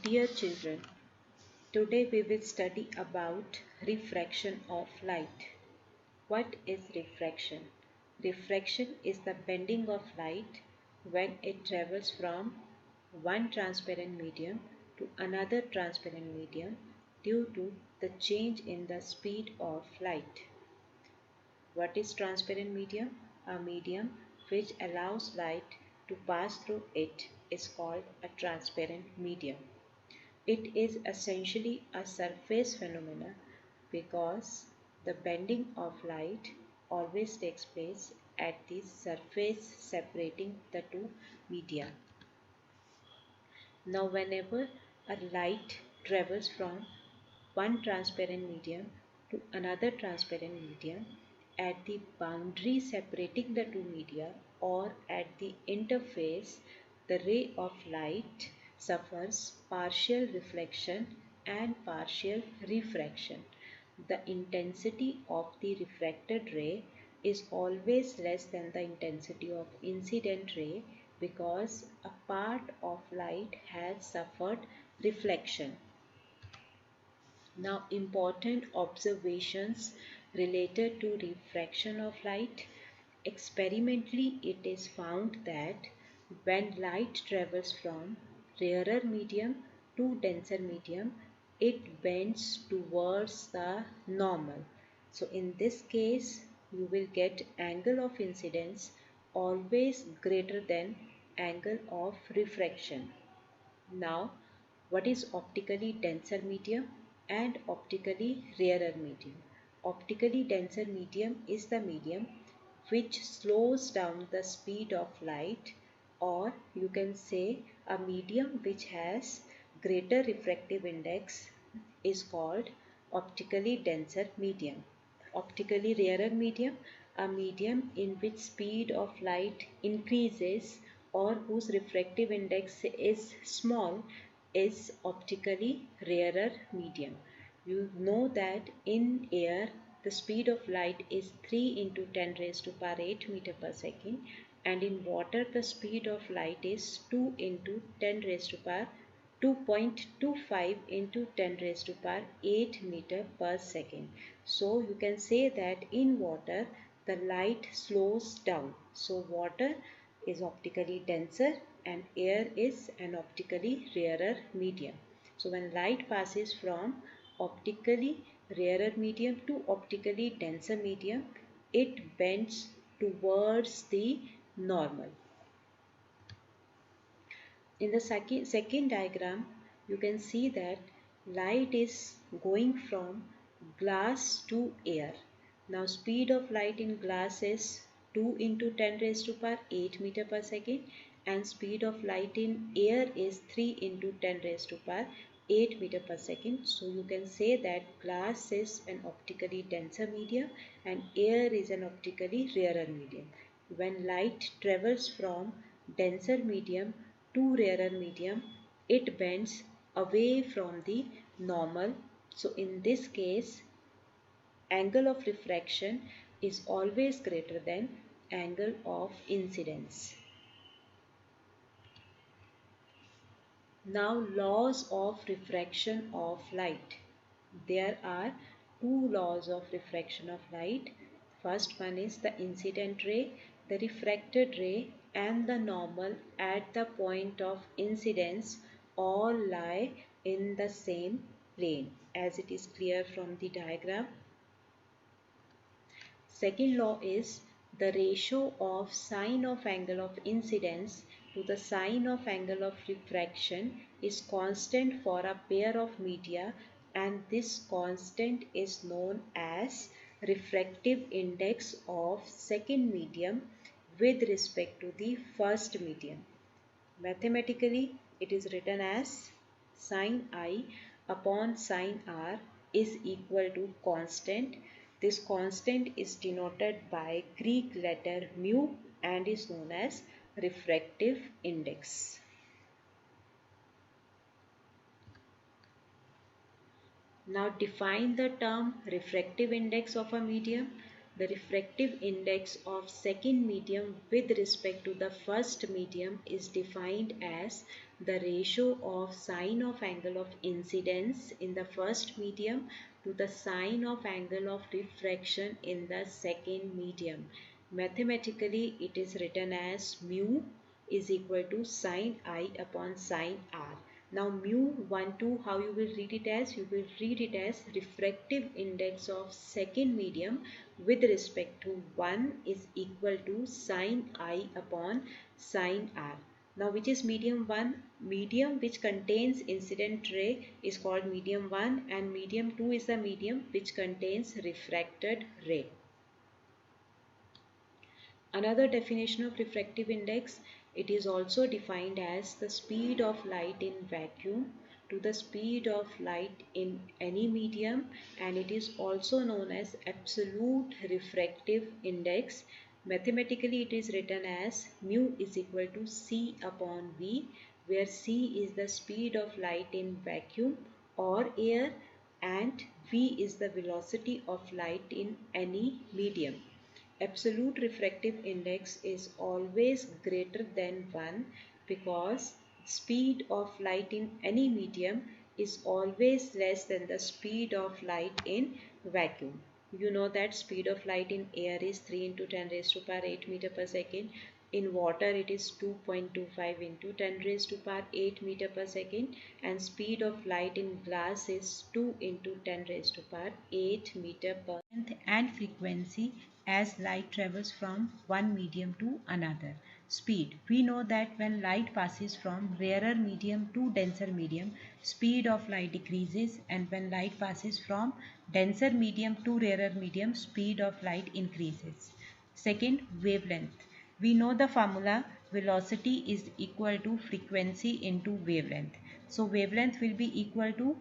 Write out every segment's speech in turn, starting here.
Dear children, today we will study about refraction of light. What is refraction? Refraction is the bending of light when it travels from one transparent medium to another transparent medium due to the change in the speed of light. What is transparent medium? A medium which allows light to pass through it is called a transparent medium. It is essentially a surface phenomena because the bending of light always takes place at the surface separating the two media. Now, whenever a light travels from one transparent medium to another transparent medium, at the boundary separating the two media or at the interface, the ray of light suffers partial reflection and partial refraction. The intensity of the refracted ray is always less than the intensity of incident ray because a part of light has suffered reflection. Now, important observations related to refraction of light. Experimentally, it is found that when light travels from rarer medium to denser medium, it bends towards the normal. So, in this case, you will get angle of incidence always greater than angle of refraction. Now, what is optically denser medium and optically rarer medium? Optically denser medium is the medium which slows down the speed of light, or you can say a medium which has greater refractive index is called optically denser medium. Optically rarer medium, a medium in which speed of light increases or whose refractive index is small, is optically rarer medium. You know that in air the speed of light is 3 into 10 raised to power 8 meter per second, and in water the speed of light is 2 into 10 raised to power 2.25 into 10 raised to power 8 meter per second. So you can say that in water the light slows down. So water is optically denser and air is an optically rarer medium. So when light passes from optically rarer medium to optically denser medium, it bends towards the normal. In the second diagram, you can see that light is going from glass to air. Now speed of light in glass is 2 into 10 raised to power 8 meter per second, and speed of light in air is 3 into 10 raised to power 8 meter per second. So you can say that glass is an optically denser medium and air is an optically rarer medium. When light travels from denser medium to rarer medium, it bends away from the normal. So in this case, angle of refraction is always greater than angle of incidence. Now, laws of refraction of light. There are two laws of refraction of light. First one is the incident ray, the refracted ray and the normal at the point of incidence all lie in the same plane, as it is clear from the diagram. Second law is the ratio of sine of angle of incidence to the sine of angle of refraction is constant for a pair of media, and this constant is known as refractive index of second medium with respect to the first medium. Mathematically, it is written as sine I upon sine R is equal to constant. This constant is denoted by Greek letter mu and is known as refractive index. Now define the term refractive index of a medium. the refractive index of second medium with respect to the first medium is defined as the ratio of sine of angle of incidence in the first medium to the sine of angle of refraction in the second medium. Mathematically, it is written as mu is equal to sine I upon sine R. Now mu 1 2, how you will read it as? You will read it as refractive index of second medium with respect to 1 is equal to sine I upon sine R. Now which is medium 1? Medium which contains incident ray is called medium 1, and medium 2 is the medium which contains refracted ray. Another definition of refractive index, it is also defined as the speed of light in vacuum to the speed of light in any medium, and it is also known as absolute refractive index. Mathematically, it is written as mu is equal to C upon V, where C is the speed of light in vacuum or air and V is the velocity of light in any medium. Absolute refractive index is always greater than 1 because speed of light in any medium is always less than the speed of light in vacuum. You know that speed of light in air is 3 into 10 raised to power 8 meter per second. In water it is 2.25 into 10 raised to power 8 meter per second, and speed of light in glass is 2 into 10 raised to power 8 meter per second. And frequency as light travels from one medium to another. Speed. We know that when light passes from rarer medium to denser medium, speed of light decreases, and when light passes from denser medium to rarer medium, speed of light increases. Second, wavelength. We know the formula velocity is equal to frequency into wavelength. So wavelength will be equal to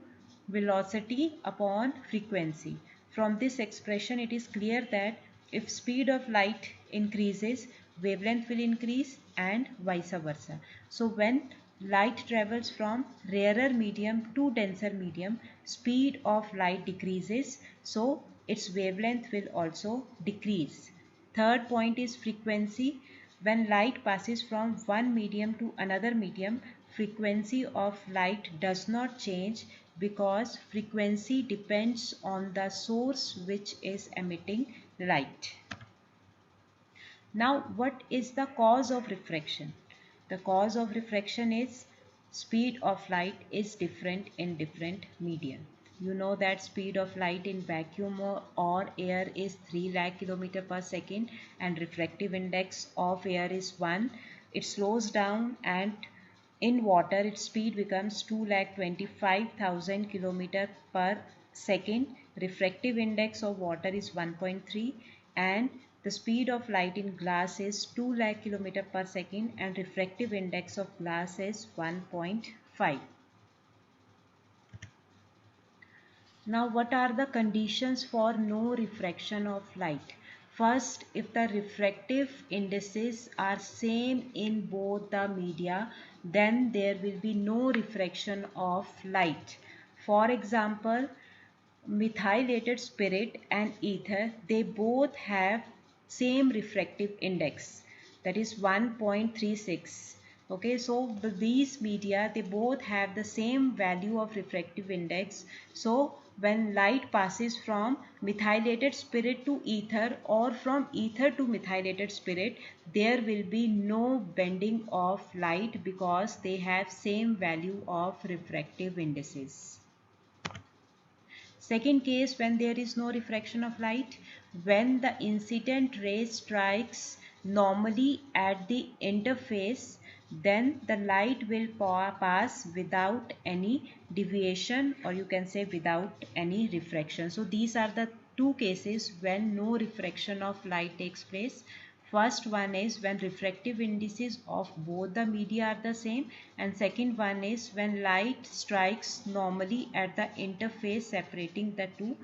velocity upon frequency. From this expression, it is clear that if speed of light increases, wavelength will increase and vice versa. So when light travels from rarer medium to denser medium, speed of light decreases, so its wavelength will also decrease. Third point is frequency. When light passes from one medium to another medium, frequency of light does not change because frequency depends on the source which is emitting light. Now, what is the cause of refraction? The cause of refraction is speed of light is different in different medium. You know that speed of light in vacuum or air is 3 lakh kilometer per second, and refractive index of air is 1. It slows down, and in water its speed becomes 2,25,000 kilometer per second. Refractive index of water is 1.3, and the speed of light in glass is 2 lakh kilometer per second, and refractive index of glass is 1.5. Now, what are the conditions for no refraction of light? First, if the refractive indices are same in both the media, then there will be no refraction of light. For example, methylated spirit and ether, they both have same refractive index, that is 1.36. Okay, so these media, they both have the same value of refractive index. So when light passes from methylated spirit to ether or from ether to methylated spirit, there will be no bending of light because they have same value of refractive indices. Second case, when there is no refraction of light, when the incident ray strikes normally at the interface, then the light will pass without any deviation, or you can say without any refraction. So these are the two cases when no refraction of light takes place. First one is when refractive indices of both the media are the same, and second one is when light strikes normally at the interface separating the two